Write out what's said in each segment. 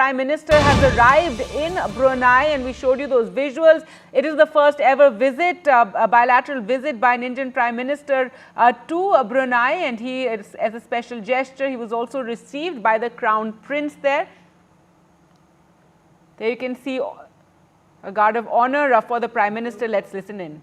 Prime Minister has arrived in Brunei, and we showed you those visuals. It is the first ever visit, a bilateral visit by an Indian Prime Minister to Brunei, and he, as a special gesture, he was also received by the Crown Prince there. There you can see a guard of honor for the Prime Minister. Let's listen in.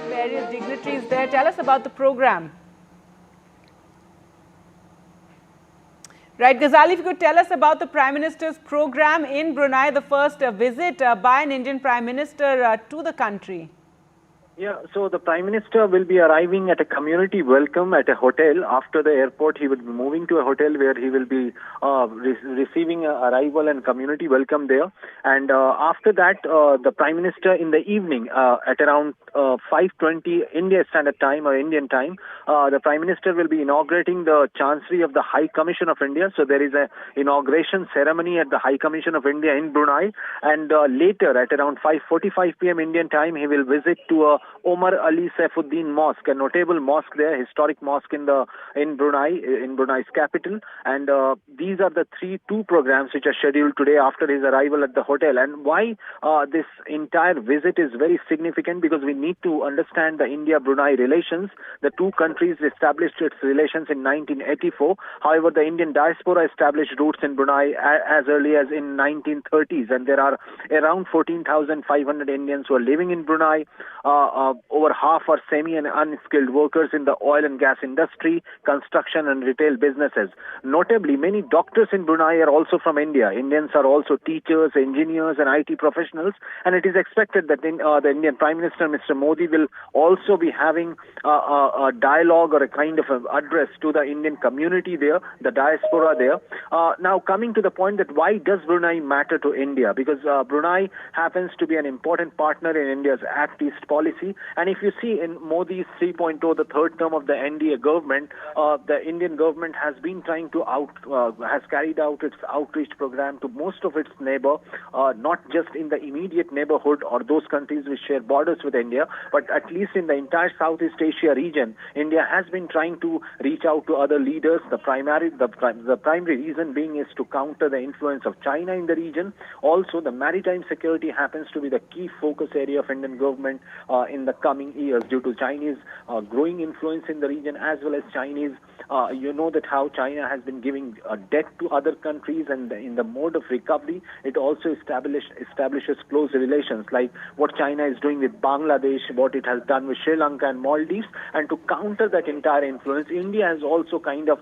Various dignitaries there. Tell us about the program. Right, Ghazali, if you could tell us about the Prime Minister's program in Brunei, the first visit by an Indian Prime Minister to the country. Yeah, so the Prime Minister will be arriving at a community welcome at a hotel. After the airport, he will be moving to a hotel where he will be receiving arrival and community welcome there. And after that, the Prime Minister in the evening at around 5:20 India Standard Time or Indian time, the Prime Minister will be inaugurating the Chancery of the High Commission of India. So there is an inauguration ceremony at the High Commission of India in Brunei. And later at around 5:45 p.m. Indian time, he will visit to Omar Ali Saifuddin Mosque, a notable mosque there, historic mosque in Brunei's capital. And these are the two programs which are scheduled today after his arrival at the hotel. And why this entire visit is very significant, because we need to understand the India-Brunei relations. The two countries established its relations in 1984. However, the Indian diaspora established roots in Brunei as early as in 1930s, and there are around 14,500 Indians who are living in Brunei. Over half are semi and unskilled workers in the oil and gas industry, construction and retail businesses. Notably, many doctors in Brunei are also from India. Indians are also teachers, engineers and IT professionals, and it is expected that the Indian Prime Minister, Mr. Modi, will also be having a dialogue or a kind of an address to the Indian community there, the diaspora there. Now, coming to the point that why does Brunei matter to India? Because Brunei happens to be an important partner in India's Act East policy. And if you see in Modi's 3.0, the third term of the NDA government, the Indian government has been trying to has carried out its outreach program to most of its neighbor, not just in the immediate neighborhood or those countries which share borders with India, but at least in the entire Southeast Asia region. India has been trying to reach out to other leaders. The primary reason being is to counter the influence of China in the region. Also, the maritime security happens to be the key focus area of Indian government in the coming years due to Chinese growing influence in the region, as well as Chinese, you know that how China has been giving debt to other countries, and in the mode of recovery, it also establishes close relations, like what China is doing with Bangladesh, what it has done with Sri Lanka and Maldives. And to counter that entire influence, India has also kind of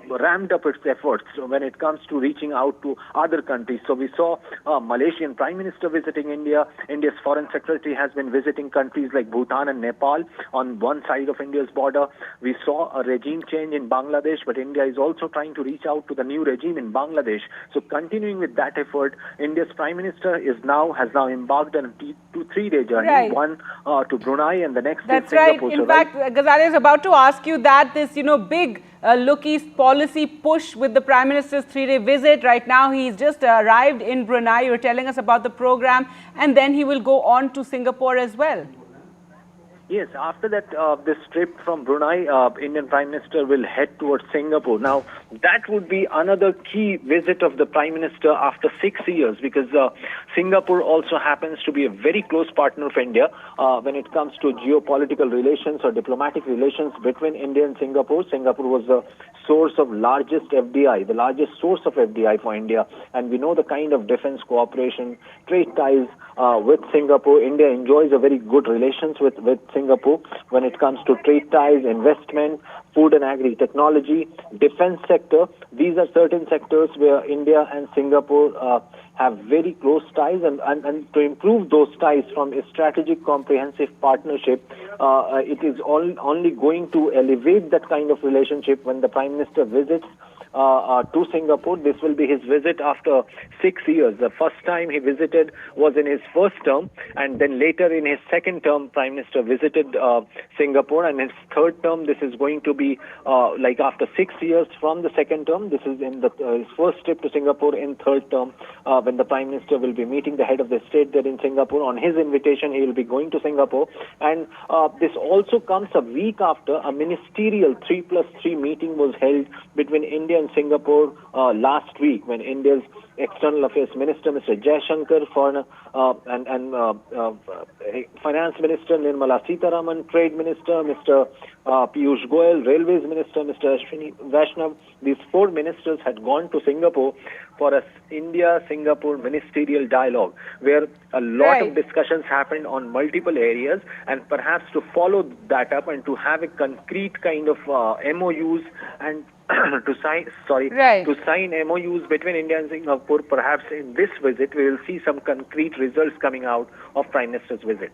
ramped up its efforts when it comes to reaching out to other countries. So we saw Malaysian Prime Minister visiting India. India's Foreign Secretary has been visiting countries like Bhutan and Nepal on one side of India's border. We saw a regime change in Bangladesh, but India is also trying to reach out to the new regime in Bangladesh. So continuing with that effort, India's Prime Minister has now embarked on a 2-3-day journey, right. One to Brunei and the next That's to Singapore. right. In fact, Ghazali is about to ask you that this, big look east policy push with the Prime Minister's 3-day visit. Right now, he's just arrived in Brunei. You're telling us about the program, and then he will go on to Singapore as well. Yes, after that, this trip from Brunei, Indian Prime Minister will head towards Singapore. Now, that would be another key visit of the Prime Minister after 6 years, because Singapore also happens to be a very close partner of India when it comes to geopolitical relations or diplomatic relations between India and Singapore. Singapore was the source of largest FDI, the largest source of FDI for India, and we know the kind of defense cooperation, trade ties with Singapore. India enjoys a very good relations with Singapore when it comes to trade ties, investment, food and agri-technology, defense sector. These are certain sectors where India and Singapore have very close ties, and to improve those ties from a strategic comprehensive partnership, it is only going to elevate that kind of relationship when the Prime Minister visits to Singapore. This will be his visit after 6 years. The first time he visited was in his first term, and then later in his second term, Prime Minister visited Singapore, and in his third term, this is going to be like after 6 years from the second term. This is in his first trip to Singapore in third term, when the Prime Minister will be meeting the head of the state there in Singapore. On his invitation, he will be going to Singapore, and this also comes a week after a ministerial 3+3 meeting was held between India and Singapore last week, when India's External Affairs Minister Mr. Jaishankar, Finance Minister Nirmala Sitharaman, Trade Minister Mr. Piyush Goyal, Railways Minister Mr. Ashwini Vaishnav, these 4 ministers had gone to Singapore for a India-Singapore ministerial dialogue, where a lot of discussions happened on multiple areas, and perhaps to follow that up and to have a concrete kind of MOUs and to sign MOUs between India and Singapore. Perhaps in this visit we will see some concrete results coming out of Prime Minister's visit.